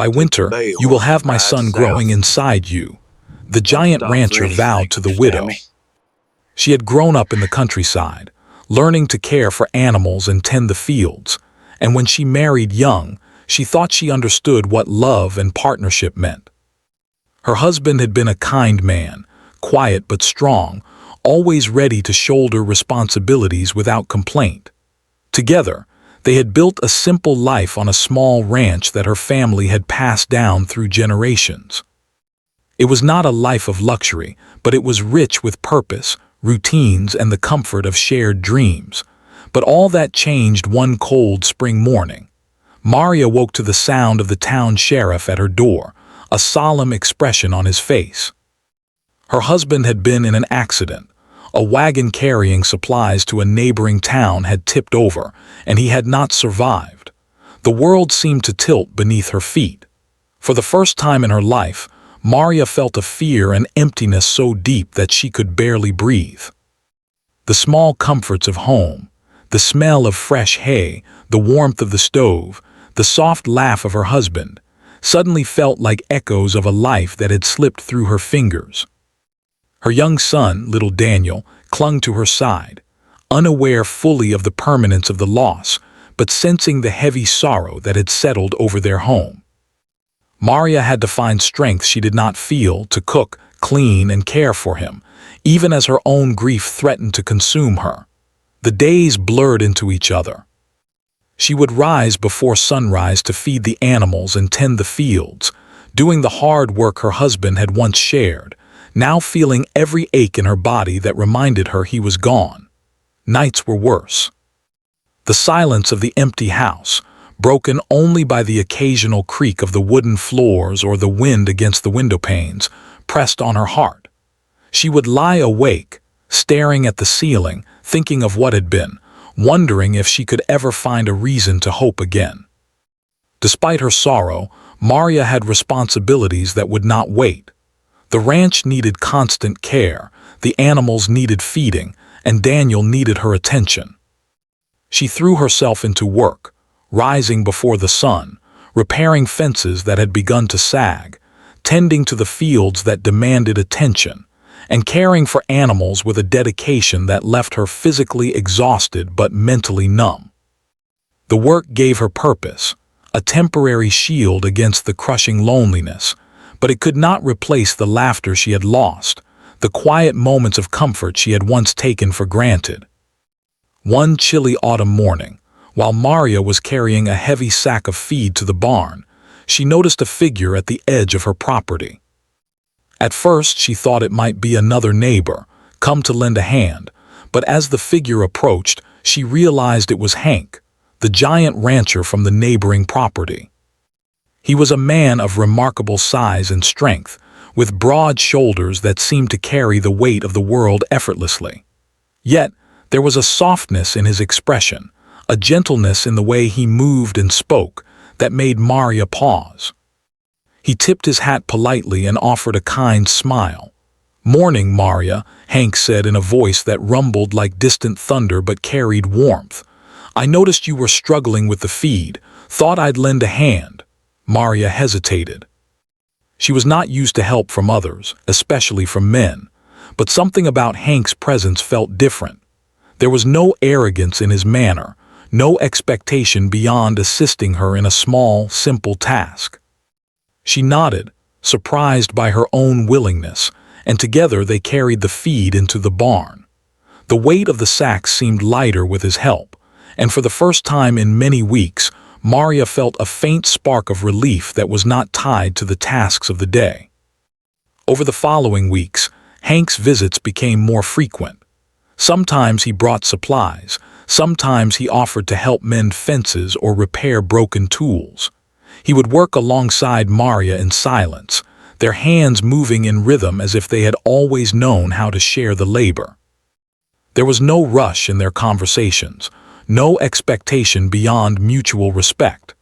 By winter, you will have my son growing inside you," the giant rancher vowed to the widow. She had grown up in the countryside, learning to care for animals and tend the fields, and when she married young, she thought she understood what love and partnership meant. Her husband had been a kind man, quiet but strong, always ready to shoulder responsibilities without complaint. Together, they had built a simple life on a small ranch that her family had passed down through generations. It was not a life of luxury, but it was rich with purpose, routines, and the comfort of shared dreams. But all that changed one cold spring morning. Maria woke to the sound of the town sheriff at her door, a solemn expression on his face. Her husband had been in an accident. A wagon carrying supplies to a neighboring town had tipped over, and he had not survived. The world seemed to tilt beneath her feet. For the first time in her life, Maria felt a fear and emptiness so deep that she could barely breathe. The small comforts of home, the smell of fresh hay, the warmth of the stove, the soft laugh of her husband, suddenly felt like echoes of a life that had slipped through her fingers. Her young son, little Daniel, clung to her side, unaware fully of the permanence of the loss, but sensing the heavy sorrow that had settled over their home. Maria had to find strength she did not feel to cook, clean, and care for him, even as her own grief threatened to consume her. The days blurred into each other. She would rise before sunrise to feed the animals and tend the fields, doing the hard work her husband had once shared, now feeling every ache in her body that reminded her he was gone. Nights were worse. The silence of the empty house, broken only by the occasional creak of the wooden floors or the wind against the window panes, pressed on her heart. She would lie awake, staring at the ceiling, thinking of what had been, wondering if she could ever find a reason to hope again. Despite her sorrow, Maria had responsibilities that would not wait. The ranch needed constant care, the animals needed feeding, and Daniel needed her attention. She threw herself into work, rising before the sun, repairing fences that had begun to sag, tending to the fields that demanded attention, and caring for animals with a dedication that left her physically exhausted but mentally numb. The work gave her purpose, a temporary shield against the crushing loneliness, but it could not replace the laughter she had lost, the quiet moments of comfort she had once taken for granted. One chilly autumn morning, while Maria was carrying a heavy sack of feed to the barn, she noticed a figure at the edge of her property. At first, she thought it might be another neighbor, come to lend a hand, but as the figure approached, she realized it was Hank, the giant rancher from the neighboring property. He was a man of remarkable size and strength, with broad shoulders that seemed to carry the weight of the world effortlessly. Yet, there was a softness in his expression, a gentleness in the way he moved and spoke, that made Maria pause. He tipped his hat politely and offered a kind smile. "Morning, Maria," Hank said in a voice that rumbled like distant thunder but carried warmth. "I noticed you were struggling with the feed, thought I'd lend a hand." Maria hesitated. She was not used to help from others, especially from men, but something about Hank's presence felt different. There was no arrogance in his manner, no expectation beyond assisting her in a small, simple task. She nodded, surprised by her own willingness, and together they carried the feed into the barn. The weight of the sack seemed lighter with his help, and for the first time in many weeks, Maria felt a faint spark of relief that was not tied to the tasks of the day. Over the following weeks, Hank's visits became more frequent. Sometimes he brought supplies, sometimes he offered to help mend fences or repair broken tools. He would work alongside Maria in silence, their hands moving in rhythm as if they had always known how to share the labor. There was no rush in their conversations, no expectation beyond mutual respect.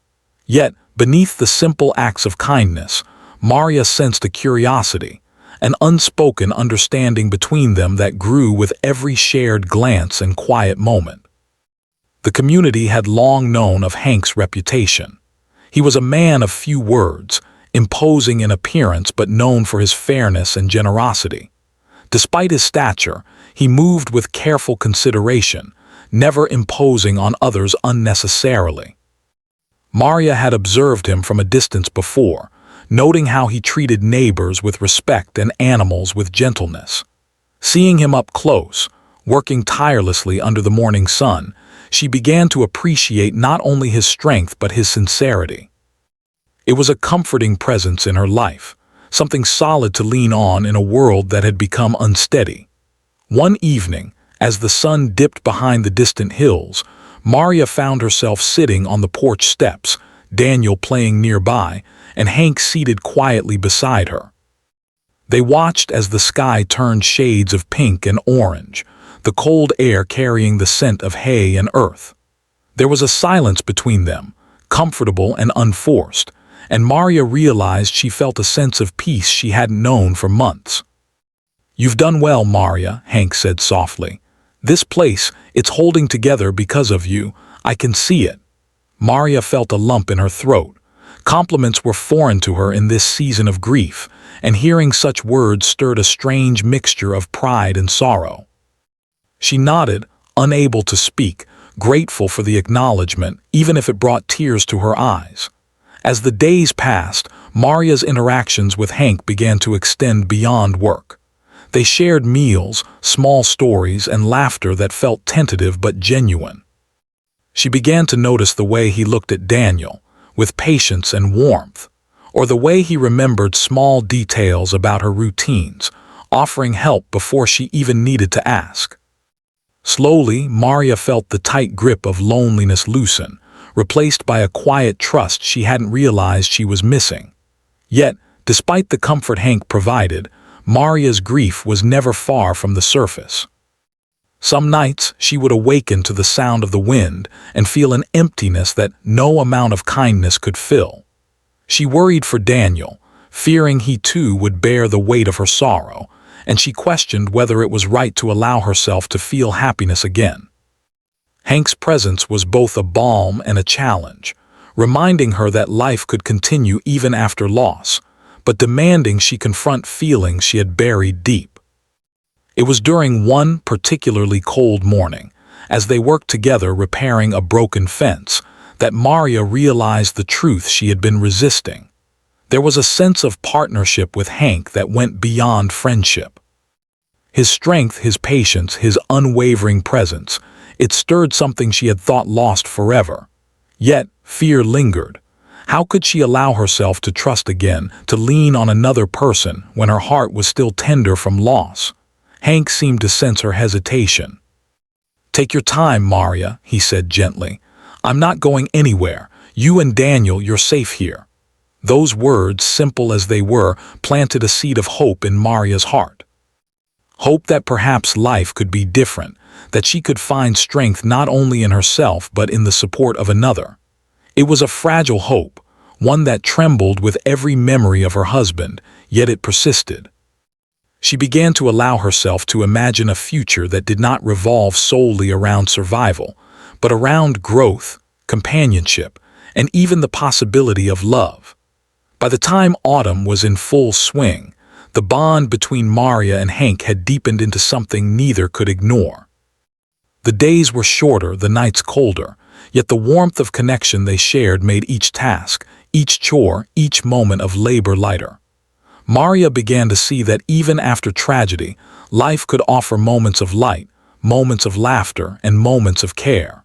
Yet, beneath the simple acts of kindness, Maria sensed a curiosity, an unspoken understanding between them that grew with every shared glance and quiet moment. The community had long known of Hank's reputation. He was a man of few words, imposing in appearance but known for his fairness and generosity. Despite his stature, he moved with careful consideration, never imposing on others unnecessarily. Maria had observed him from a distance before, noting how he treated neighbors with respect and animals with gentleness. Seeing him up close, working tirelessly under the morning sun, she began to appreciate not only his strength but his sincerity. It was a comforting presence in her life, something solid to lean on in a world that had become unsteady. One evening, as the sun dipped behind the distant hills, Maria found herself sitting on the porch steps, Daniel playing nearby, and Hank seated quietly beside her. They watched as the sky turned shades of pink and orange, the cold air carrying the scent of hay and earth. There was a silence between them, comfortable and unforced, and Maria realized she felt a sense of peace she hadn't known for months. "You've done well, Maria," Hank said softly. "This place, it's holding together because of you. I can see it." Maria felt a lump in her throat. Compliments were foreign to her in this season of grief, and hearing such words stirred a strange mixture of pride and sorrow. She nodded, unable to speak, grateful for the acknowledgement, even if it brought tears to her eyes. As the days passed, Maria's interactions with Hank began to extend beyond work. They shared meals, small stories, and laughter that felt tentative but genuine. She began to notice the way he looked at Daniel, with patience and warmth, or the way he remembered small details about her routines, offering help before she even needed to ask. Slowly, Maria felt the tight grip of loneliness loosen, replaced by a quiet trust she hadn't realized she was missing. Yet, despite the comfort Hank provided, Maria's grief was never far from the surface. Some nights she would awaken to the sound of the wind and feel an emptiness that no amount of kindness could fill. She worried for Daniel, fearing he too would bear the weight of her sorrow, and she questioned whether it was right to allow herself to feel happiness again. Hank's presence was both a balm and a challenge, reminding her that life could continue even after loss, but demanding she confront feelings she had buried deep. It was during one particularly cold morning, as they worked together repairing a broken fence, that Maria realized the truth she had been resisting. There was a sense of partnership with Hank that went beyond friendship. His strength, his patience, his unwavering presence, it stirred something she had thought lost forever. Yet, fear lingered. How could she allow herself to trust again, to lean on another person when her heart was still tender from loss? Hank seemed to sense her hesitation. "Take your time, Maria," he said gently. "I'm not going anywhere. You and Daniel, you're safe here." Those words, simple as they were, planted a seed of hope in Maria's heart. Hope that perhaps life could be different, that she could find strength not only in herself but in the support of another. It was a fragile hope, one that trembled with every memory of her husband, yet it persisted. She began to allow herself to imagine a future that did not revolve solely around survival, but around growth, companionship, and even the possibility of love. By the time autumn was in full swing, the bond between Maria and Hank had deepened into something neither could ignore. The days were shorter, the nights colder, yet the warmth of connection they shared made each task, each chore, each moment of labor lighter. Maria began to see that even after tragedy, life could offer moments of light, moments of laughter, and moments of care.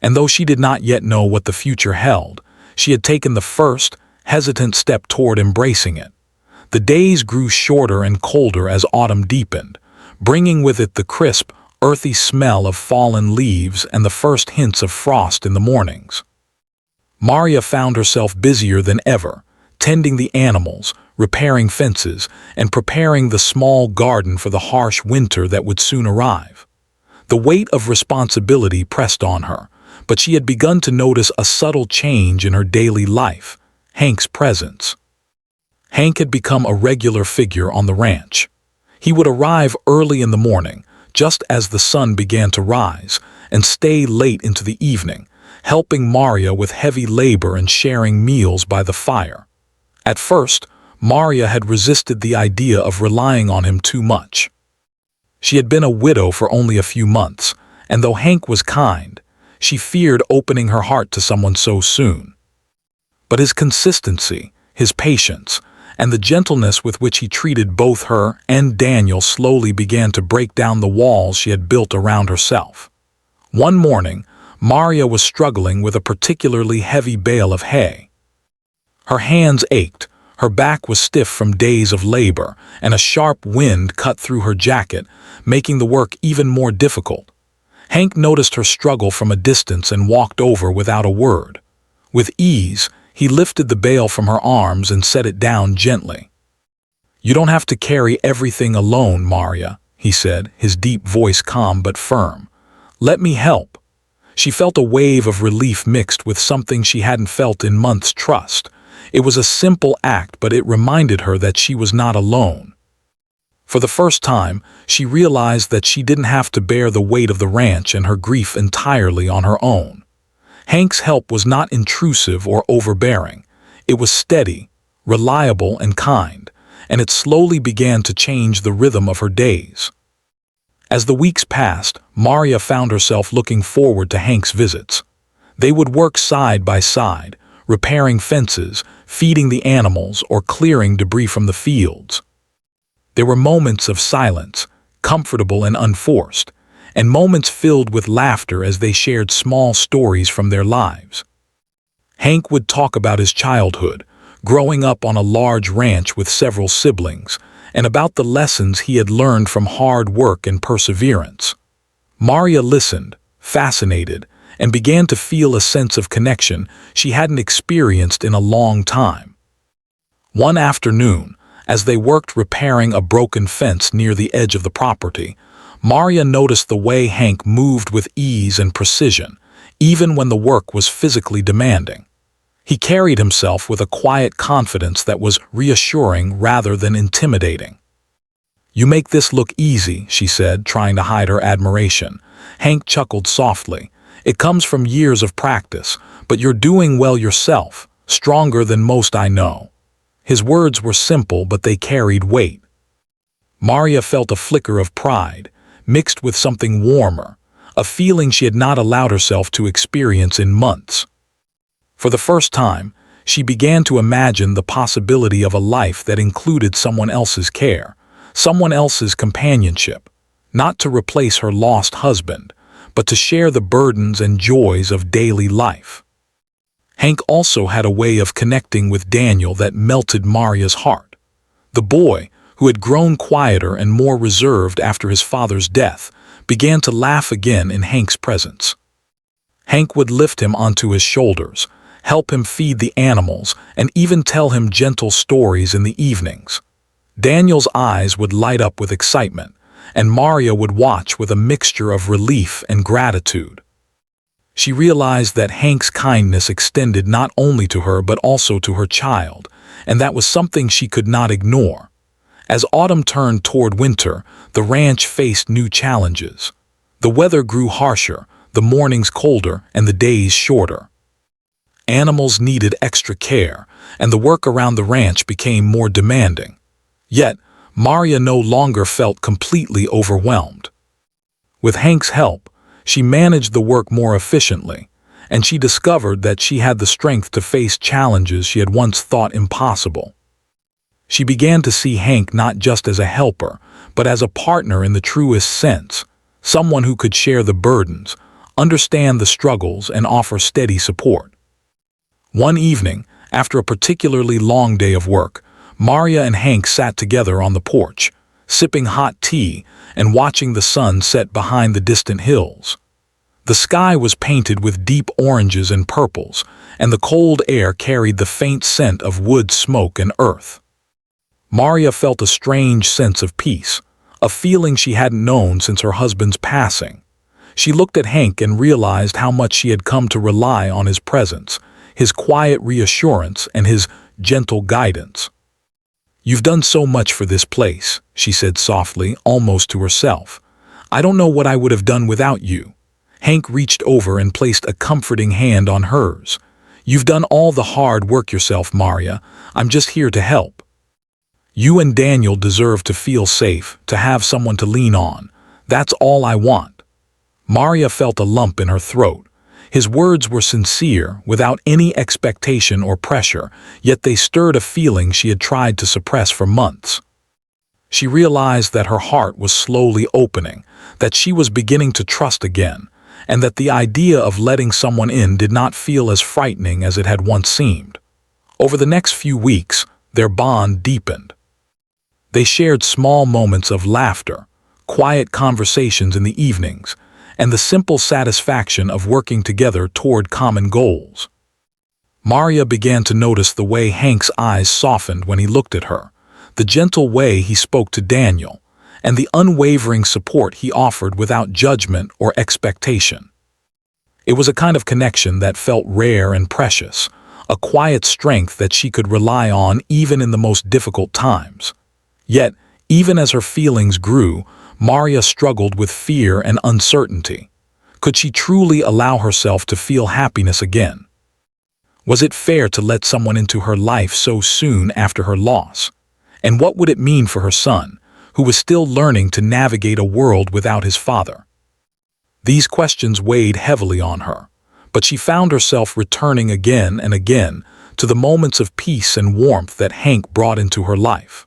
And though she did not yet know what the future held, she had taken the first, hesitant step toward embracing it. The days grew shorter and colder as autumn deepened, bringing with it the crisp, earthy smell of fallen leaves and the first hints of frost in the mornings. Maria found herself busier than ever, tending the animals, repairing fences, and preparing the small garden for the harsh winter that would soon arrive. The weight of responsibility pressed on her, but she had begun to notice a subtle change in her daily life: Hank's presence. Hank had become a regular figure on the ranch. He would arrive early in the morning, just as the sun began to rise, and stay late into the evening, helping Maria with heavy labor and sharing meals by the fire. At first, Maria had resisted the idea of relying on him too much. She had been a widow for only a few months, and though Hank was kind, she feared opening her heart to someone so soon. But his consistency, his patience, and the gentleness with which he treated both her and Daniel slowly began to break down the walls she had built around herself. One morning, Maria was struggling with a particularly heavy bale of hay. Her hands ached, her back was stiff from days of labor, and a sharp wind cut through her jacket, making the work even more difficult. Hank noticed her struggle from a distance and walked over without a word. With ease, he lifted the bale from her arms and set it down gently. "You don't have to carry everything alone, Maria," he said, his deep voice calm but firm. "Let me help." She felt a wave of relief mixed with something she hadn't felt in months: trust. It was a simple act, but it reminded her that she was not alone. For the first time, she realized that she didn't have to bear the weight of the ranch and her grief entirely on her own. Hank's help was not intrusive or overbearing. It was steady, reliable, and kind, and it slowly began to change the rhythm of her days. As the weeks passed, Maria found herself looking forward to Hank's visits. They would work side by side, repairing fences, feeding the animals, or clearing debris from the fields. There were moments of silence, comfortable and unforced, and moments filled with laughter as they shared small stories from their lives. Hank would talk about his childhood, growing up on a large ranch with several siblings, and about the lessons he had learned from hard work and perseverance. Maria listened, fascinated, and began to feel a sense of connection she hadn't experienced in a long time. One afternoon, as they worked repairing a broken fence near the edge of the property, Maria noticed the way Hank moved with ease and precision, even when the work was physically demanding. He carried himself with a quiet confidence that was reassuring rather than intimidating. "You make this look easy," she said, trying to hide her admiration. Hank chuckled softly. "It comes from years of practice, but you're doing well yourself, stronger than most I know." His words were simple, but they carried weight. Maria felt a flicker of pride, mixed with something warmer, a feeling she had not allowed herself to experience in months. For the first time, she began to imagine the possibility of a life that included someone else's care, someone else's companionship, not to replace her lost husband, but to share the burdens and joys of daily life. Hank also had a way of connecting with Daniel that melted Maria's heart. The boy, who had grown quieter and more reserved after his father's death, began to laugh again in Hank's presence. Hank would lift him onto his shoulders, help him feed the animals, and even tell him gentle stories in the evenings. Daniel's eyes would light up with excitement, and Maria would watch with a mixture of relief and gratitude. She realized that Hank's kindness extended not only to her but also to her child, and that was something she could not ignore. As autumn turned toward winter, the ranch faced new challenges. The weather grew harsher, the mornings colder, and the days shorter. Animals needed extra care, and the work around the ranch became more demanding. Yet, Maria no longer felt completely overwhelmed. With Hank's help, she managed the work more efficiently, and she discovered that she had the strength to face challenges she had once thought impossible. She began to see Hank not just as a helper, but as a partner in the truest sense, someone who could share the burdens, understand the struggles, and offer steady support. One evening, after a particularly long day of work, Maria and Hank sat together on the porch, sipping hot tea and watching the sun set behind the distant hills. The sky was painted with deep oranges and purples, and the cold air carried the faint scent of wood smoke and earth. Maria felt a strange sense of peace, a feeling she hadn't known since her husband's passing. She looked at Hank and realized how much she had come to rely on his presence, his quiet reassurance, and his gentle guidance. "You've done so much for this place," she said softly, almost to herself. "I don't know what I would have done without you." Hank reached over and placed a comforting hand on hers. "You've done all the hard work yourself, Maria. I'm just here to help. You and Daniel deserve to feel safe, to have someone to lean on. That's all I want." Maria felt a lump in her throat. His words were sincere, without any expectation or pressure, yet they stirred a feeling she had tried to suppress for months. She realized that her heart was slowly opening, that she was beginning to trust again, and that the idea of letting someone in did not feel as frightening as it had once seemed. Over the next few weeks, their bond deepened. They shared small moments of laughter, quiet conversations in the evenings, and the simple satisfaction of working together toward common goals. Maria began to notice the way Hank's eyes softened when he looked at her, the gentle way he spoke to Daniel, and the unwavering support he offered without judgment or expectation. It was a kind of connection that felt rare and precious, a quiet strength that she could rely on even in the most difficult times. Yet, even as her feelings grew, Maria struggled with fear and uncertainty. Could she truly allow herself to feel happiness again? Was it fair to let someone into her life so soon after her loss? And what would it mean for her son, who was still learning to navigate a world without his father? These questions weighed heavily on her, but she found herself returning again and again to the moments of peace and warmth that Hank brought into her life.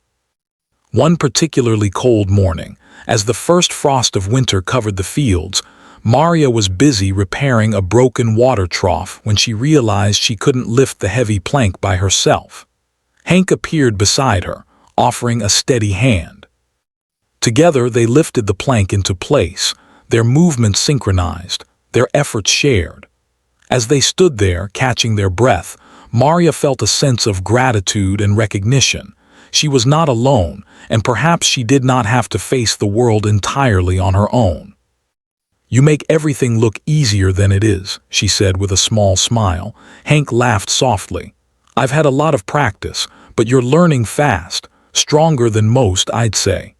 One particularly cold morning, as the first frost of winter covered the fields, Maria was busy repairing a broken water trough when she realized she couldn't lift the heavy plank by herself. Hank appeared beside her, offering a steady hand. Together they lifted the plank into place, their movements synchronized, their efforts shared. As they stood there, catching their breath, Maria felt a sense of gratitude and recognition. She was not alone, and perhaps she did not have to face the world entirely on her own. "You make everything look easier than it is," she said with a small smile. Hank laughed softly. "I've had a lot of practice, but you're learning fast, stronger than most, I'd say."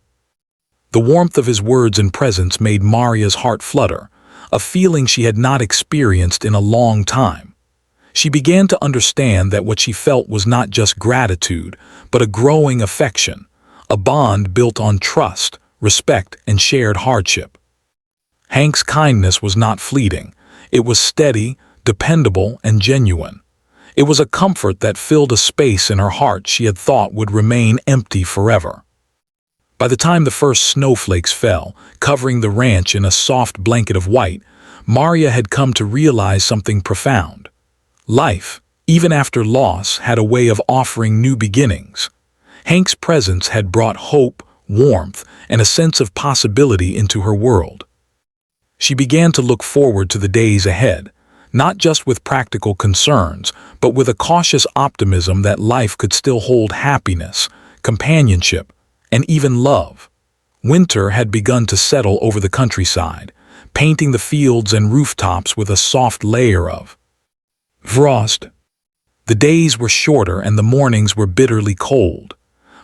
The warmth of his words and presence made Maria's heart flutter, a feeling she had not experienced in a long time. She began to understand that what she felt was not just gratitude, but a growing affection, a bond built on trust, respect, and shared hardship. Hank's kindness was not fleeting. It was steady, dependable, and genuine. It was a comfort that filled a space in her heart she had thought would remain empty forever. By the time the first snowflakes fell, covering the ranch in a soft blanket of white, Maria had come to realize something profound. Life, even after loss, had a way of offering new beginnings. Hank's presence had brought hope, warmth, and a sense of possibility into her world. She began to look forward to the days ahead, not just with practical concerns, but with a cautious optimism that life could still hold happiness, companionship, and even love. Winter had begun to settle over the countryside, painting the fields and rooftops with a soft layer of frost. The days were shorter and the mornings were bitterly cold.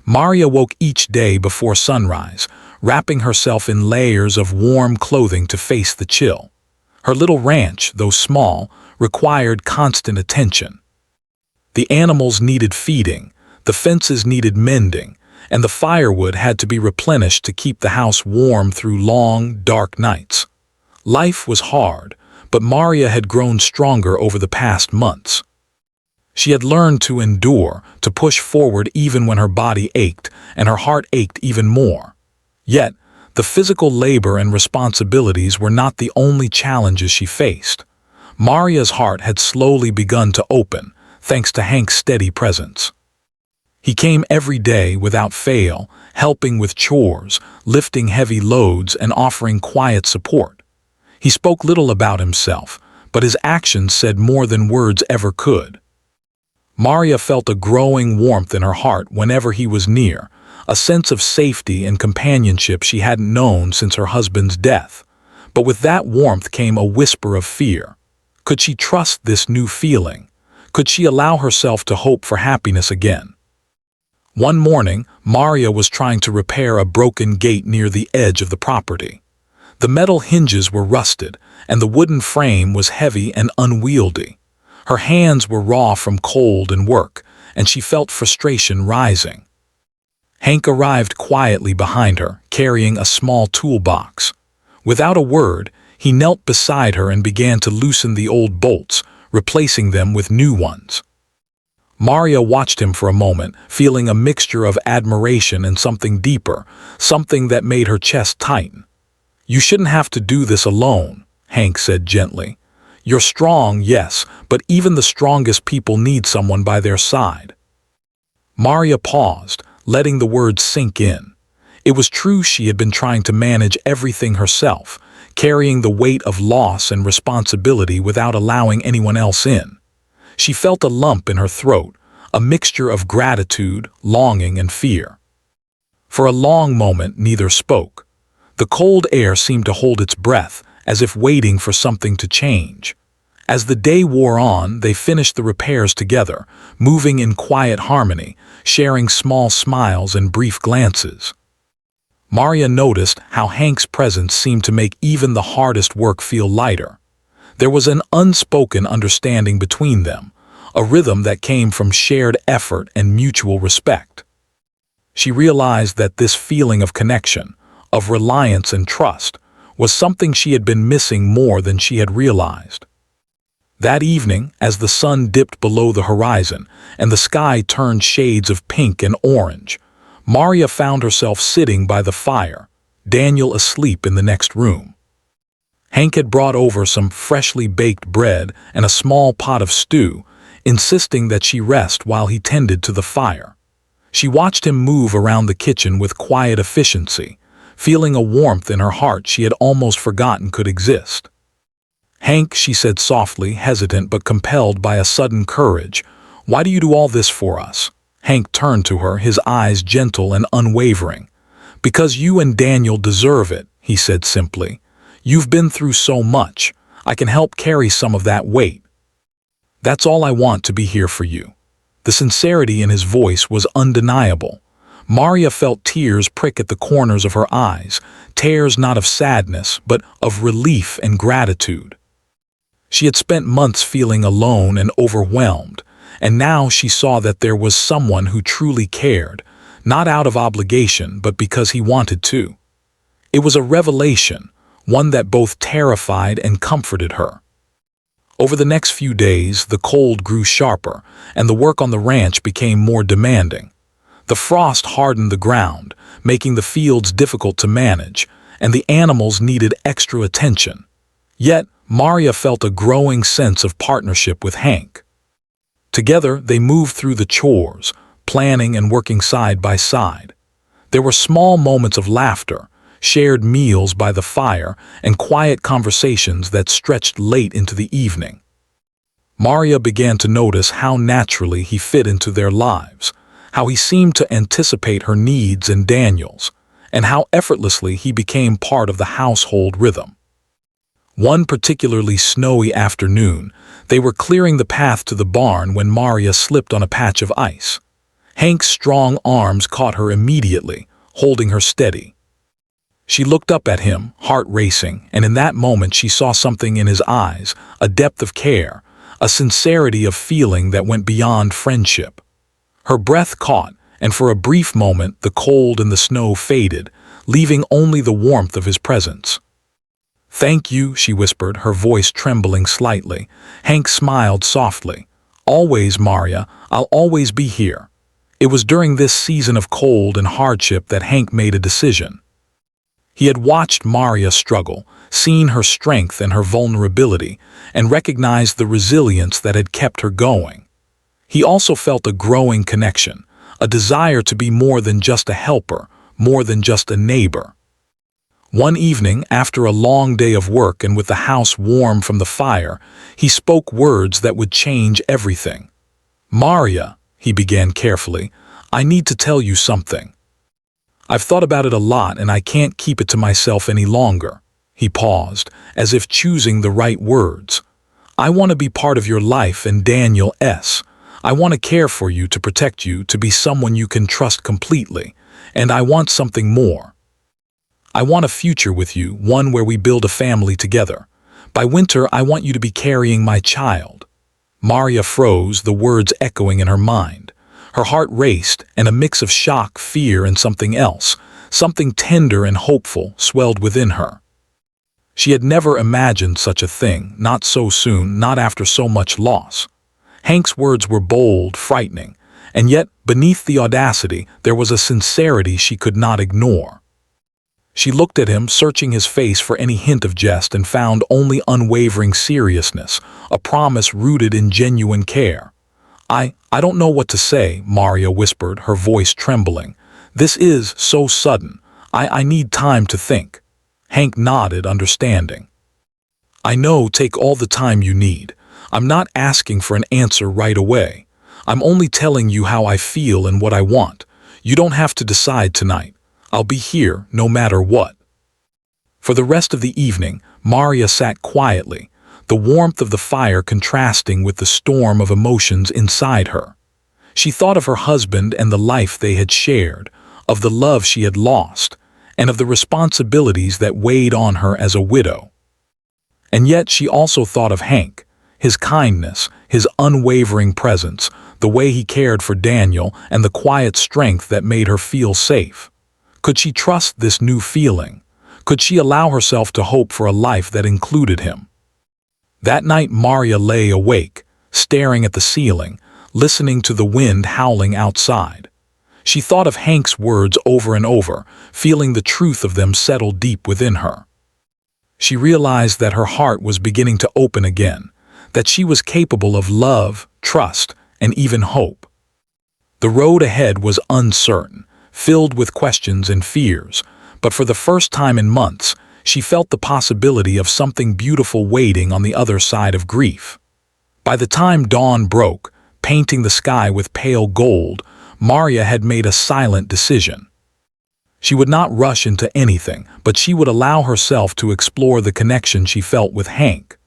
Maria woke each day before sunrise, wrapping herself in layers of warm clothing to face the chill. Her little ranch, though small, required constant attention. The animals needed feeding, the fences needed mending, and the firewood had to be replenished to keep the house warm through long, dark nights. Life was hard, but Maria had grown stronger over the past months. She had learned to endure, to push forward even when her body ached, and her heart ached even more. Yet, the physical labor and responsibilities were not the only challenges she faced. Maria's heart had slowly begun to open, thanks to Hank's steady presence. He came every day without fail, helping with chores, lifting heavy loads, and offering quiet support. He spoke little about himself, but his actions said more than words ever could. Maria felt a growing warmth in her heart whenever he was near, a sense of safety and companionship she hadn't known since her husband's death. But with that warmth came a whisper of fear. Could she trust this new feeling? Could she allow herself to hope for happiness again? One morning, Maria was trying to repair a broken gate near the edge of the property. The metal hinges were rusted, and the wooden frame was heavy and unwieldy. Her hands were raw from cold and work, and she felt frustration rising. Hank arrived quietly behind her, carrying a small toolbox. Without a word, he knelt beside her and began to loosen the old bolts, replacing them with new ones. Maria watched him for a moment, feeling a mixture of admiration and something deeper, something that made her chest tighten. "You shouldn't have to do this alone," Hank said gently. "You're strong, yes, but even the strongest people need someone by their side." Maria paused, letting the words sink in. It was true, she had been trying to manage everything herself, carrying the weight of loss and responsibility without allowing anyone else in. She felt a lump in her throat, a mixture of gratitude, longing, and fear. For a long moment, neither spoke. The cold air seemed to hold its breath, as if waiting for something to change. As the day wore on, they finished the repairs together, moving in quiet harmony, sharing small smiles and brief glances. Maria noticed how Hank's presence seemed to make even the hardest work feel lighter. There was an unspoken understanding between them, a rhythm that came from shared effort and mutual respect. She realized that this feeling of connection, of reliance and trust, was something she had been missing more than she had realized. That evening, as the sun dipped below the horizon and the sky turned shades of pink and orange, Maria found herself sitting by the fire, Daniel asleep in the next room. Hank had brought over some freshly baked bread and a small pot of stew, insisting that she rest while he tended to the fire. She watched him move around the kitchen with quiet efficiency, feeling a warmth in her heart she had almost forgotten could exist. "Hank," she said softly, hesitant but compelled by a sudden courage, "why do you do all this for us?" Hank turned to her, his eyes gentle and unwavering. "Because you and Daniel deserve it," he said simply. "You've been through so much. I can help carry some of that weight. That's all I want, to be here for you." The sincerity in his voice was undeniable. Maria felt tears prick at the corners of her eyes, tears not of sadness, but of relief and gratitude. She had spent months feeling alone and overwhelmed, and now she saw that there was someone who truly cared, not out of obligation, but because he wanted to. It was a revelation, one that both terrified and comforted her. Over the next few days, the cold grew sharper, and the work on the ranch became more demanding. The frost hardened the ground, making the fields difficult to manage, and the animals needed extra attention. Yet, Maria felt a growing sense of partnership with Hank. Together, they moved through the chores, planning and working side by side. There were small moments of laughter, shared meals by the fire, and quiet conversations that stretched late into the evening. Maria began to notice how naturally he fit into their lives, how he seemed to anticipate her needs and Daniel's, and how effortlessly he became part of the household rhythm. One particularly snowy afternoon, they were clearing the path to the barn when Maria slipped on a patch of ice. Hank's strong arms caught her immediately, holding her steady. She looked up at him, heart racing, and in that moment she saw something in his eyes, a depth of care, a sincerity of feeling that went beyond friendship. Her breath caught, and for a brief moment the cold and the snow faded, leaving only the warmth of his presence. "Thank you," she whispered, her voice trembling slightly. Hank smiled softly. "Always, Maria, I'll always be here." It was during this season of cold and hardship that Hank made a decision. He had watched Maria struggle, seen her strength and her vulnerability, and recognized the resilience that had kept her going. He also felt a growing connection, a desire to be more than just a helper, more than just a neighbor. One evening, after a long day of work and with the house warm from the fire, he spoke words that would change everything. "Maria," he began carefully, "I need to tell you something. I've thought about it a lot and I can't keep it to myself any longer." He paused, as if choosing the right words. "I want to be part of your life and Daniel's. I want to care for you, to protect you, to be someone you can trust completely. And I want something more. I want a future with you, one where we build a family together. By winter, I want you to be carrying my child." Maria froze, the words echoing in her mind. Her heart raced, and a mix of shock, fear, and something else, something tender and hopeful, swelled within her. She had never imagined such a thing, not so soon, not after so much loss. Hank's words were bold, frightening, and yet, beneath the audacity, there was a sincerity she could not ignore. She looked at him, searching his face for any hint of jest, and found only unwavering seriousness, a promise rooted in genuine care. I don't know what to say," Maria whispered, her voice trembling. "This is so sudden. I need time to think." Hank nodded, understanding. "I know, take all the time you need. I'm not asking for an answer right away. I'm only telling you how I feel and what I want. You don't have to decide tonight. I'll be here no matter what." For the rest of the evening, Maria sat quietly, the warmth of the fire contrasting with the storm of emotions inside her. She thought of her husband and the life they had shared, of the love she had lost, and of the responsibilities that weighed on her as a widow. And yet she also thought of Hank, his kindness, his unwavering presence, the way he cared for Daniel, and the quiet strength that made her feel safe. Could she trust this new feeling? Could she allow herself to hope for a life that included him? That night Maria lay awake, staring at the ceiling, listening to the wind howling outside. She thought of Hank's words over and over, feeling the truth of them settle deep within her. She realized that her heart was beginning to open again, that she was capable of love, trust, and even hope. The road ahead was uncertain, filled with questions and fears, but for the first time in months, she felt the possibility of something beautiful waiting on the other side of grief. By the time dawn broke, painting the sky with pale gold, Maria had made a silent decision. She would not rush into anything, but she would allow herself to explore the connection she felt with Hank.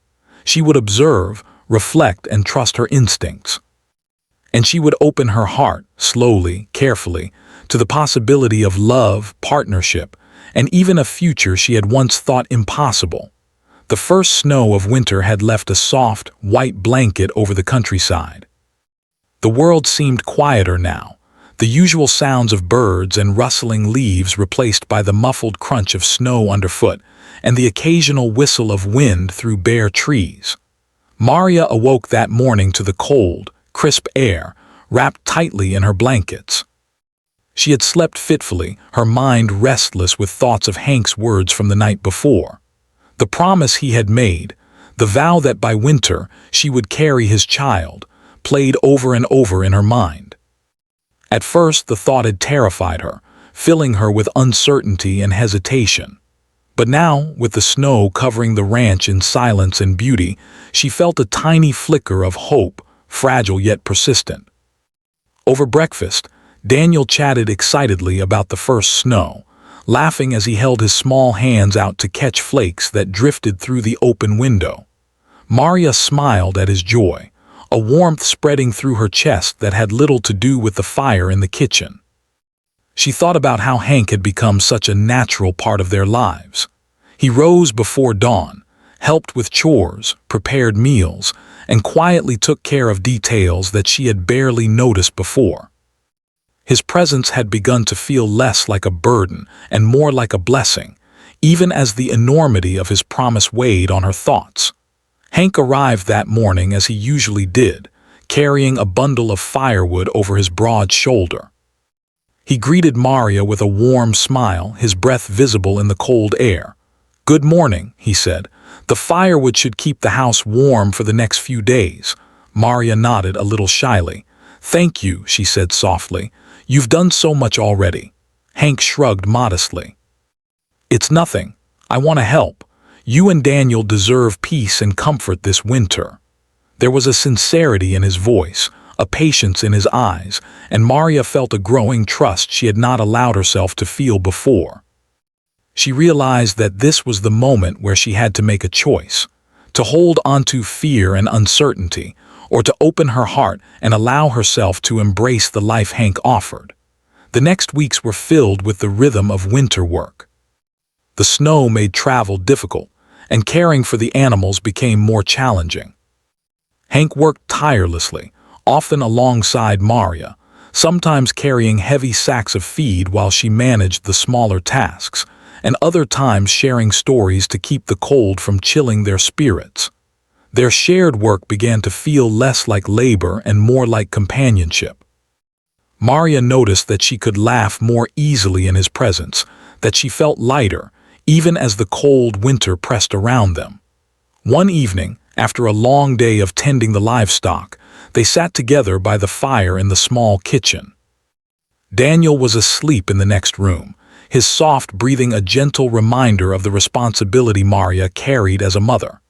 She would observe, reflect, and trust her instincts. And she would open her heart, slowly, carefully, to the possibility of love, partnership, and even a future she had once thought impossible. The first snow of winter had left a soft, white blanket over the countryside. The world seemed quieter now, the usual sounds of birds and rustling leaves replaced by the muffled crunch of snow underfoot and the occasional whistle of wind through bare trees. Maria awoke that morning to the cold, crisp air, wrapped tightly in her blankets. She had slept fitfully, her mind restless with thoughts of Hank's words from the night before. The promise he had made, the vow that by winter she would carry his child, played over and over in her mind. At first the thought had terrified her, filling her with uncertainty and hesitation. But now, with the snow covering the ranch in silence and beauty, she felt a tiny flicker of hope, fragile yet persistent. Over breakfast, Daniel chatted excitedly about the first snow, laughing as he held his small hands out to catch flakes that drifted through the open window. Maria smiled at his joy, a warmth spreading through her chest that had little to do with the fire in the kitchen. She thought about how Hank had become such a natural part of their lives. He rose before dawn, helped with chores, prepared meals, and quietly took care of details that she had barely noticed before. His presence had begun to feel less like a burden and more like a blessing, even as the enormity of his promise weighed on her thoughts. Hank arrived that morning as he usually did, carrying a bundle of firewood over his broad shoulder. He greeted Maria with a warm smile, his breath visible in the cold air. "Good morning," he said. "The firewood should keep the house warm for the next few days." Maria nodded a little shyly. "Thank you," she said softly. "You've done so much already." Hank shrugged modestly. "It's nothing. I want to help. You and Daniel deserve peace and comfort this winter." There was a sincerity in his voice, a patience in his eyes, and Maria felt a growing trust she had not allowed herself to feel before. She realized that this was the moment where she had to make a choice, to hold onto fear and uncertainty, or to open her heart and allow herself to embrace the life Hank offered. The next weeks were filled with the rhythm of winter work. The snow made travel difficult, and caring for the animals became more challenging. Hank worked tirelessly, often alongside Maria, sometimes carrying heavy sacks of feed while she managed the smaller tasks, and other times sharing stories to keep the cold from chilling their spirits. Their shared work began to feel less like labor and more like companionship. Maria noticed that she could laugh more easily in his presence, that she felt lighter, even as the cold winter pressed around them. One evening, after a long day of tending the livestock, they sat together by the fire in the small kitchen. Daniel was asleep in the next room, his soft breathing a gentle reminder of the responsibility Maria carried as a mother.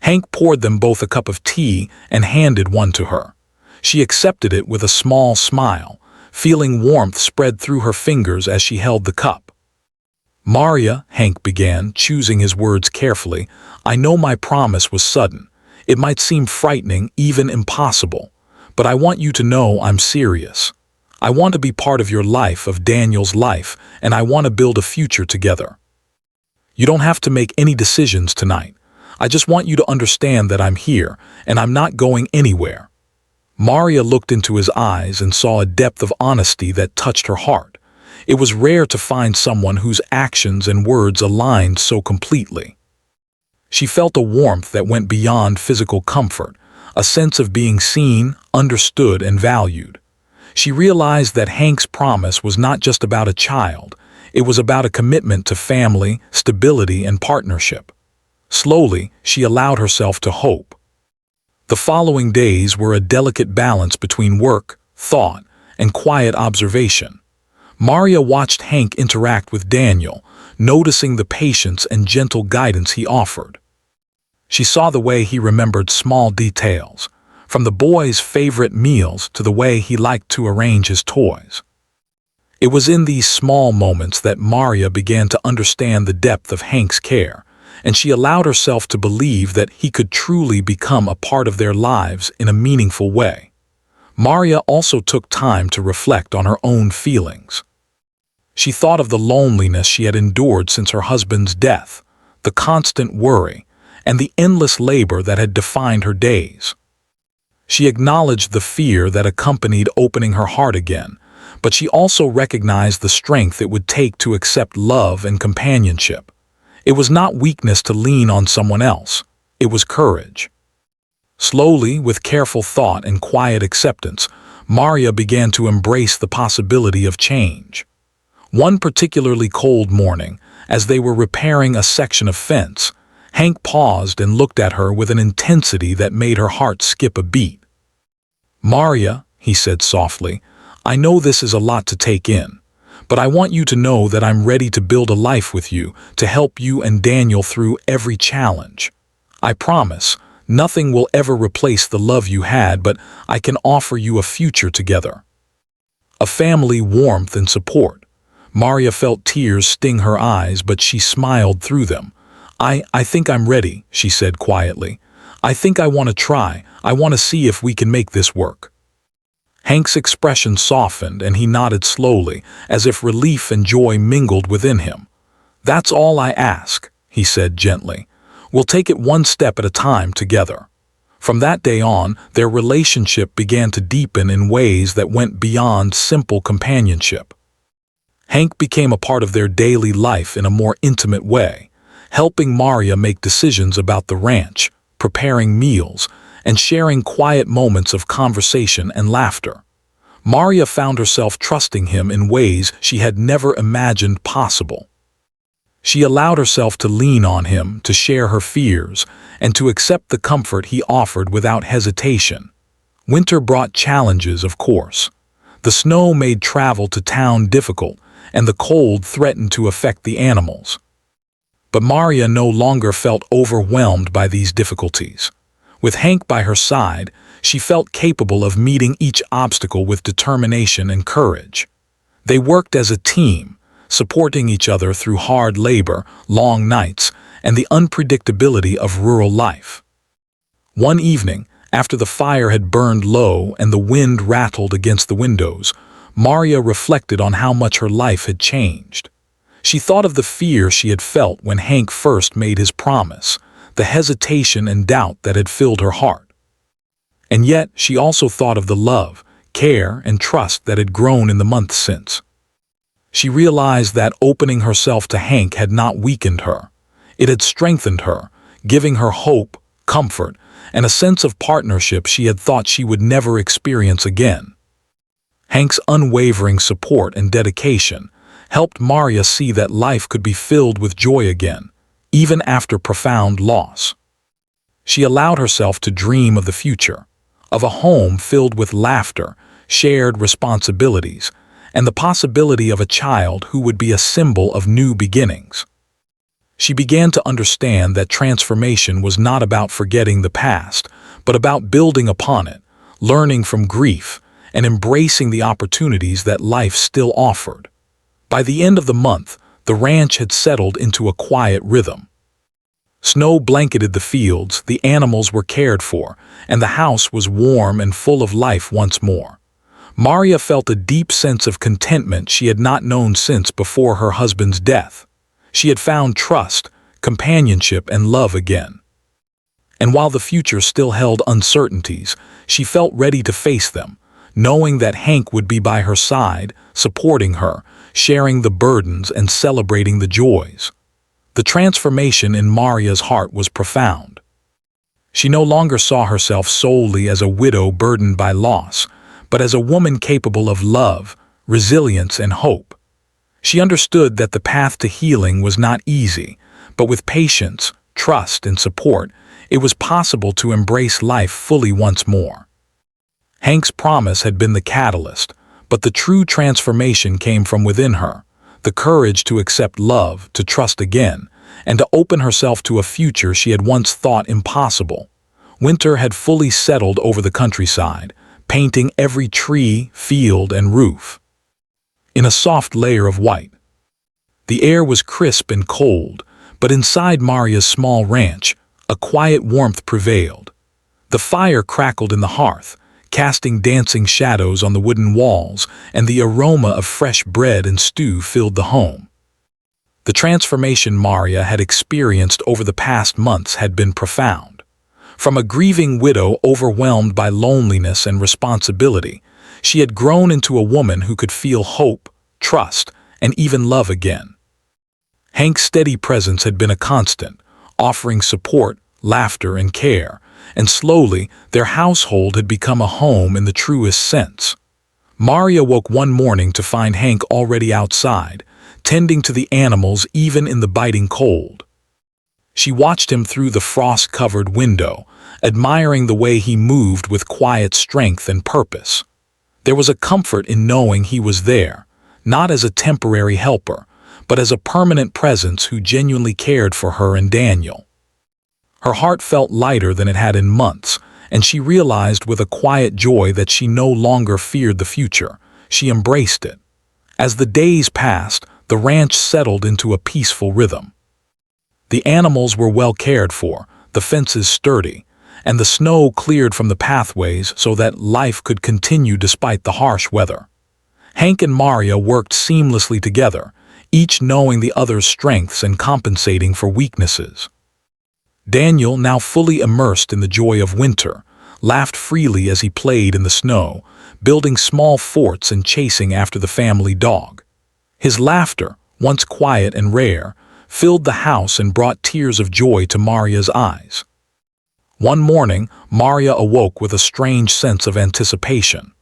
Hank poured them both a cup of tea and handed one to her. She accepted it with a small smile, feeling warmth spread through her fingers as she held the cup. "Maria," Hank began, choosing his words carefully, "I know my promise was sudden. It might seem frightening, even impossible, but I want you to know I'm serious. I want to be part of your life, of Daniel's life, and I want to build a future together. You don't have to make any decisions tonight. I just want you to understand that I'm here, and I'm not going anywhere." Maria looked into his eyes and saw a depth of honesty that touched her heart. It was rare to find someone whose actions and words aligned so completely. She felt a warmth that went beyond physical comfort, a sense of being seen, understood, and valued. She realized that Hank's promise was not just about a child, it was about a commitment to family, stability, and partnership. Slowly, she allowed herself to hope. The following days were a delicate balance between work, thought, and quiet observation. Maria watched Hank interact with Daniel, noticing the patience and gentle guidance he offered. She saw the way he remembered small details, from the boy's favorite meals to the way he liked to arrange his toys. It was in these small moments that Maria began to understand the depth of Hank's care, and she allowed herself to believe that he could truly become a part of their lives in a meaningful way. Maria also took time to reflect on her own feelings. She thought of the loneliness she had endured since her husband's death, the constant worry, and the endless labor that had defined her days. She acknowledged the fear that accompanied opening her heart again, but she also recognized the strength it would take to accept love and companionship. It was not weakness to lean on someone else, it was courage. Slowly, with careful thought and quiet acceptance, Maria began to embrace the possibility of change. One particularly cold morning, as they were repairing a section of fence, Hank paused and looked at her with an intensity that made her heart skip a beat. "Maria," he said softly, "I know this is a lot to take in, but I want you to know that I'm ready to build a life with you, to help you and Daniel through every challenge. I promise, nothing will ever replace the love you had, but I can offer you a future together." A family warmth and support. Maria felt tears sting her eyes, but she smiled through them. I think I'm ready," she said quietly. "I think I want to try. I want to see if we can make this work." Hank's expression softened and he nodded slowly, as if relief and joy mingled within him. "That's all I ask," he said gently. "We'll take it one step at a time together." From that day on, their relationship began to deepen in ways that went beyond simple companionship. Hank became a part of their daily life in a more intimate way, helping Maria make decisions about the ranch, preparing meals, and sharing quiet moments of conversation and laughter. Maria found herself trusting him in ways she had never imagined possible. She allowed herself to lean on him, to share her fears, and to accept the comfort he offered without hesitation. Winter brought challenges, of course. The snow made travel to town difficult, and the cold threatened to affect the animals. But Maria no longer felt overwhelmed by these difficulties. With Hank by her side, she felt capable of meeting each obstacle with determination and courage. They worked as a team, supporting each other through hard labor, long nights, and the unpredictability of rural life. One evening, after the fire had burned low and the wind rattled against the windows, Maria reflected on how much her life had changed. She thought of the fear she had felt when Hank first made his promise, the hesitation and doubt that had filled her heart. And yet she also thought of the love, care, and trust that had grown in the months since. She realized that opening herself to Hank had not weakened her. It had strengthened her, giving her hope, comfort, and a sense of partnership she had thought she would never experience again. Hank's unwavering support and dedication helped Maria see that life could be filled with joy again, even after profound loss. She allowed herself to dream of the future, of a home filled with laughter, shared responsibilities, and the possibility of a child who would be a symbol of new beginnings. She began to understand that transformation was not about forgetting the past, but about building upon it, learning from grief, and embracing the opportunities that life still offered. By the end of the month, the ranch had settled into a quiet rhythm. Snow blanketed the fields, the animals were cared for, and the house was warm and full of life once more. Maria felt a deep sense of contentment she had not known since before her husband's death. She had found trust, companionship, and love again. And while the future still held uncertainties, she felt ready to face them, knowing that Hank would be by her side, supporting her, sharing the burdens and celebrating the joys. The transformation in Maria's heart was profound. She no longer saw herself solely as a widow burdened by loss, but as a woman capable of love, resilience, and hope. She understood that the path to healing was not easy, but with patience, trust, and support, it was possible to embrace life fully once more. Hank's promise had been the catalyst, but the true transformation came from within her, the courage to accept love, to trust again, and to open herself to a future she had once thought impossible. Winter had fully settled over the countryside, painting every tree, field, and roof in a soft layer of white. The air was crisp and cold, but inside Maria's small ranch, a quiet warmth prevailed. The fire crackled in the hearth, casting dancing shadows on the wooden walls, and the aroma of fresh bread and stew filled the home. The transformation Maria had experienced over the past months had been profound. From a grieving widow overwhelmed by loneliness and responsibility, she had grown into a woman who could feel hope, trust, and even love again. Hank's steady presence had been a constant, offering support, laughter, and care, and slowly their household had become a home in the truest sense. Maria woke one morning to find Hank already outside, tending to the animals even in the biting cold. She watched him through the frost-covered window, admiring the way he moved with quiet strength and purpose. There was a comfort in knowing he was there, not as a temporary helper, but as a permanent presence who genuinely cared for her and Daniel. Her heart felt lighter than it had in months, and she realized with a quiet joy that she no longer feared the future. She embraced it. As the days passed, the ranch settled into a peaceful rhythm. The animals were well cared for, the fences sturdy, and the snow cleared from the pathways so that life could continue despite the harsh weather. Hank and Maria worked seamlessly together, each knowing the other's strengths and compensating for weaknesses. Daniel, now fully immersed in the joy of winter, laughed freely as he played in the snow, building small forts and chasing after the family dog. His laughter, once quiet and rare, filled the house and brought tears of joy to Maria's eyes. One morning, Maria awoke with a strange sense of anticipation.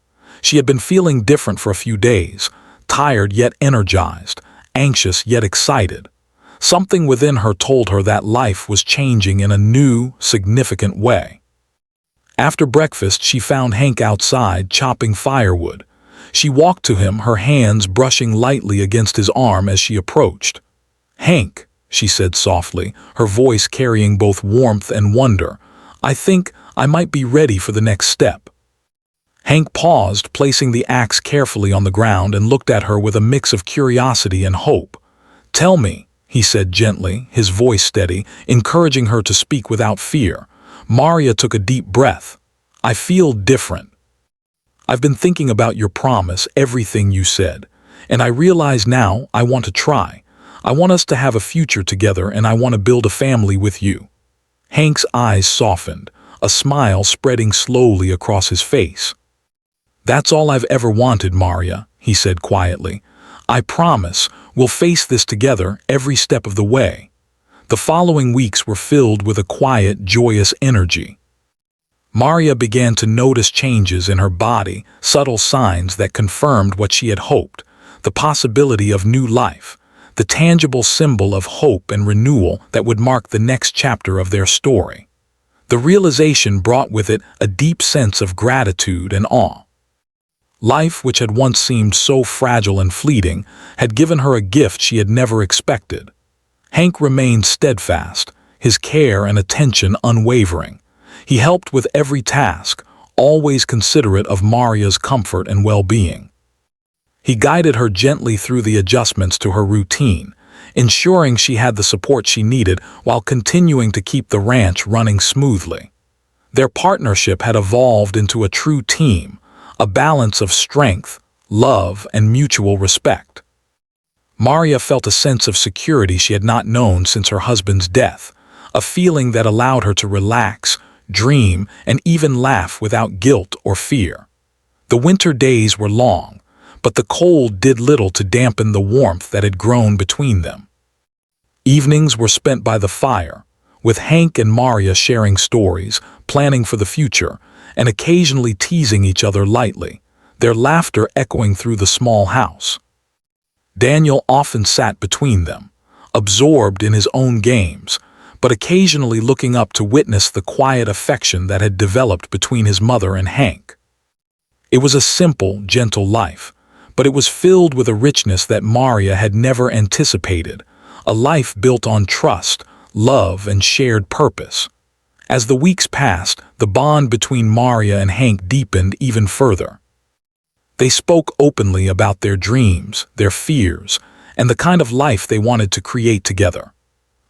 She had been feeling different for a few days, tired yet energized, anxious yet excited. Something within her told her that life was changing in a new, significant way. After breakfast, she found Hank outside chopping firewood. She walked to him, her hands brushing lightly against his arm as she approached. "Hank," she said softly, her voice carrying both warmth and wonder, "I think I might be ready for the next step." Hank paused, placing the axe carefully on the ground, and looked at her with a mix of curiosity and hope. "Tell me," he said gently, his voice steady, encouraging her to speak without fear. Maria took a deep breath. "I feel different. I've been thinking about your promise, everything you said, and I realize now I want to try. I want us to have a future together, and I want to build a family with you." Hank's eyes softened, a smile spreading slowly across his face. "That's all I've ever wanted, Maria," he said quietly. "I promise we'll face this together every step of the way." The following weeks were filled with a quiet, joyous energy. Maria began to notice changes in her body, subtle signs that confirmed what she had hoped, the possibility of new life, the tangible symbol of hope and renewal that would mark the next chapter of their story. The realization brought with it a deep sense of gratitude and awe. Life, which had once seemed so fragile and fleeting, had given her a gift she had never expected. Hank remained steadfast, his care and attention unwavering. He helped with every task, always considerate of Maria's comfort and well-being. He guided her gently through the adjustments to her routine, ensuring she had the support she needed while continuing to keep the ranch running smoothly. Their partnership had evolved into a true team, a balance of strength, love, and mutual respect. Maria felt a sense of security she had not known since her husband's death, a feeling that allowed her to relax, dream, and even laugh without guilt or fear. The winter days were long, but the cold did little to dampen the warmth that had grown between them. Evenings were spent by the fire, with Hank and Maria sharing stories, planning for the future, and occasionally teasing each other lightly, their laughter echoing through the small house. Daniel often sat between them, absorbed in his own games, but occasionally looking up to witness the quiet affection that had developed between his mother and Hank. It was a simple, gentle life, but it was filled with a richness that Maria had never anticipated, a life built on trust, love, and shared purpose. As the weeks passed, the bond between Maria and Hank deepened even further. They spoke openly about their dreams, their fears, and the kind of life they wanted to create together.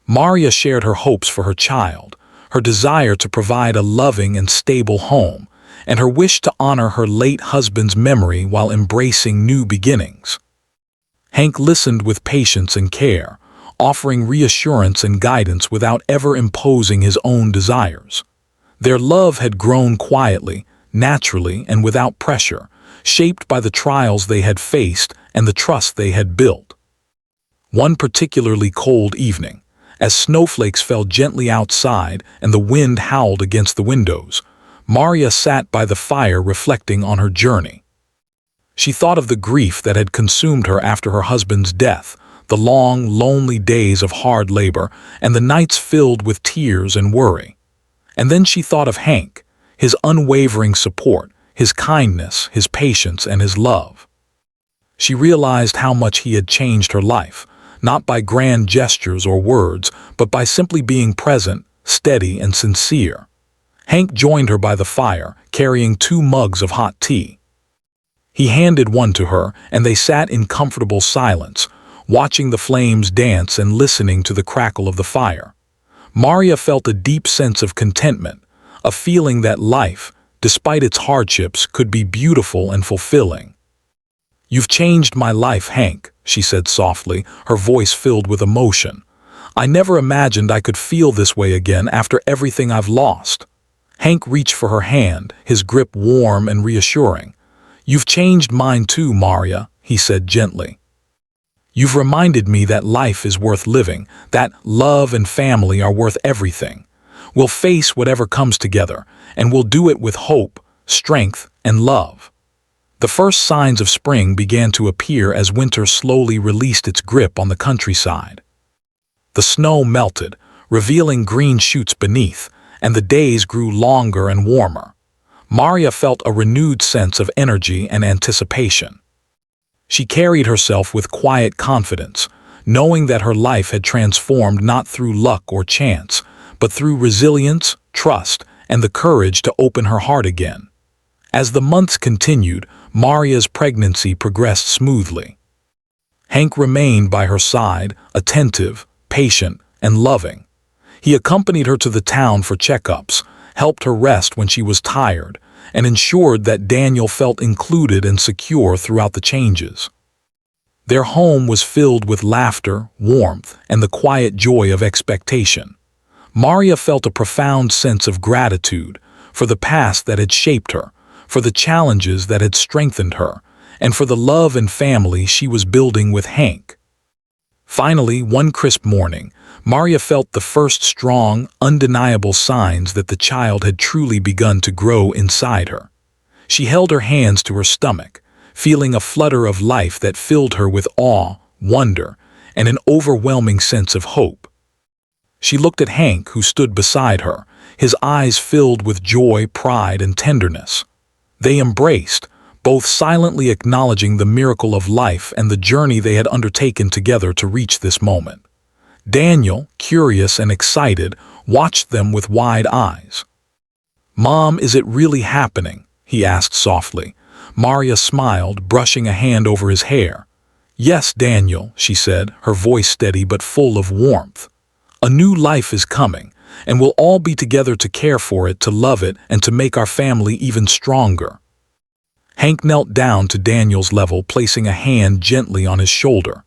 Maria shared her hopes for her child, her desire to provide a loving and stable home, and her wish to honor her late husband's memory while embracing new beginnings. Hank listened with patience and care, offering reassurance and guidance without ever imposing his own desires. Their love had grown quietly, naturally, and without pressure, shaped by the trials they had faced and the trust they had built. One particularly cold evening, as snowflakes fell gently outside and the wind howled against the windows, Maria sat by the fire reflecting on her journey. She thought of the grief that had consumed her after her husband's death, the long, lonely days of hard labor, and the nights filled with tears and worry. And then she thought of Hank, his unwavering support, his kindness, his patience, and his love. She realized how much he had changed her life, not by grand gestures or words, but by simply being present, steady, and sincere. Hank joined her by the fire, carrying 2 mugs of hot tea. He handed one to her, and they sat in comfortable silence, watching the flames dance and listening to the crackle of the fire. Maria felt a deep sense of contentment, a feeling that life, despite its hardships, could be beautiful and fulfilling. "You've changed my life, Hank," she said softly, her voice filled with emotion. "I never imagined I could feel this way again after everything I've lost." Hank reached for her hand, his grip warm and reassuring. "You've changed mine too, Maria," he said gently. "You've reminded me that life is worth living, that love and family are worth everything. We'll face whatever comes together, and we'll do it with hope, strength, and love." The first signs of spring began to appear as winter slowly released its grip on the countryside. The snow melted, revealing green shoots beneath, and the days grew longer and warmer. Maria felt a renewed sense of energy and anticipation. She carried herself with quiet confidence, knowing that her life had transformed not through luck or chance, but through resilience, trust, and the courage to open her heart again. As the months continued, Maria's pregnancy progressed smoothly. Hank remained by her side, attentive, patient, and loving. He accompanied her to the town for checkups, helped her rest when she was tired, and ensured that Daniel felt included and secure throughout the changes. Their home was filled with laughter, warmth, and the quiet joy of expectation. Maria felt a profound sense of gratitude for the past that had shaped her, for the challenges that had strengthened her, and for the love and family she was building with Hank. Finally, one crisp morning, Maria felt the first strong, undeniable signs that the child had truly begun to grow inside her. She held her hands to her stomach, feeling a flutter of life that filled her with awe, wonder, and an overwhelming sense of hope. She looked at Hank, who stood beside her, his eyes filled with joy, pride, and tenderness. They embraced, both silently acknowledging the miracle of life and the journey they had undertaken together to reach this moment. Daniel, curious and excited, watched them with wide eyes. "Mom, is it really happening?" he asked softly. Maria smiled, brushing a hand over his hair. "Yes, Daniel," she said, her voice steady but full of warmth. "A new life is coming, and we'll all be together to care for it, to love it, and to make our family even stronger." Hank knelt down to Daniel's level, placing a hand gently on his shoulder.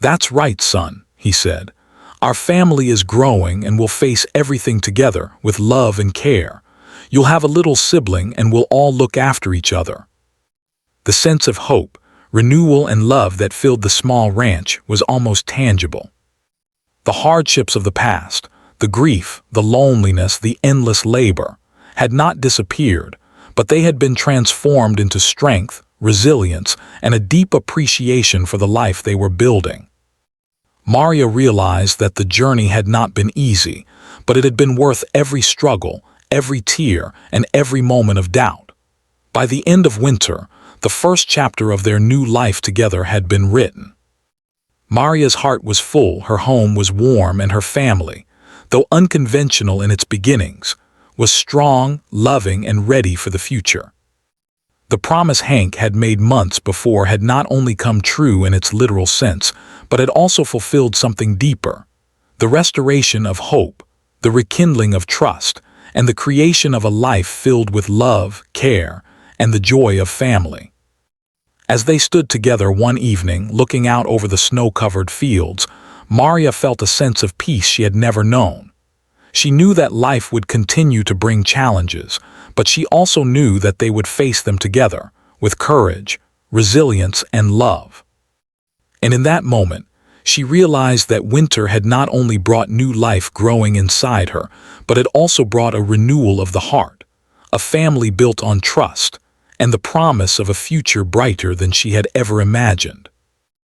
"That's right, son," he said. "Our family is growing and we'll face everything together with love and care. You'll have a little sibling and we'll all look after each other." The sense of hope, renewal, and love that filled the small ranch was almost tangible. The hardships of the past, the grief, the loneliness, the endless labor, had not disappeared, but they had been transformed into strength, resilience, and a deep appreciation for the life they were building. Maria realized that the journey had not been easy, but it had been worth every struggle, every tear, and every moment of doubt. By the end of winter, the first chapter of their new life together had been written. Maria's heart was full, her home was warm, and her family, though unconventional in its beginnings, was strong, loving, and ready for the future. The promise Hank had made months before had not only come true in its literal sense, but had also fulfilled something deeper: the restoration of hope, the rekindling of trust, and the creation of a life filled with love, care, and the joy of family. As they stood together one evening, looking out over the snow-covered fields, Maria felt a sense of peace she had never known. She knew that life would continue to bring challenges, but she also knew that they would face them together, with courage, resilience, and love. And in that moment, she realized that winter had not only brought new life growing inside her, but it also brought a renewal of the heart, a family built on trust, and the promise of a future brighter than she had ever imagined.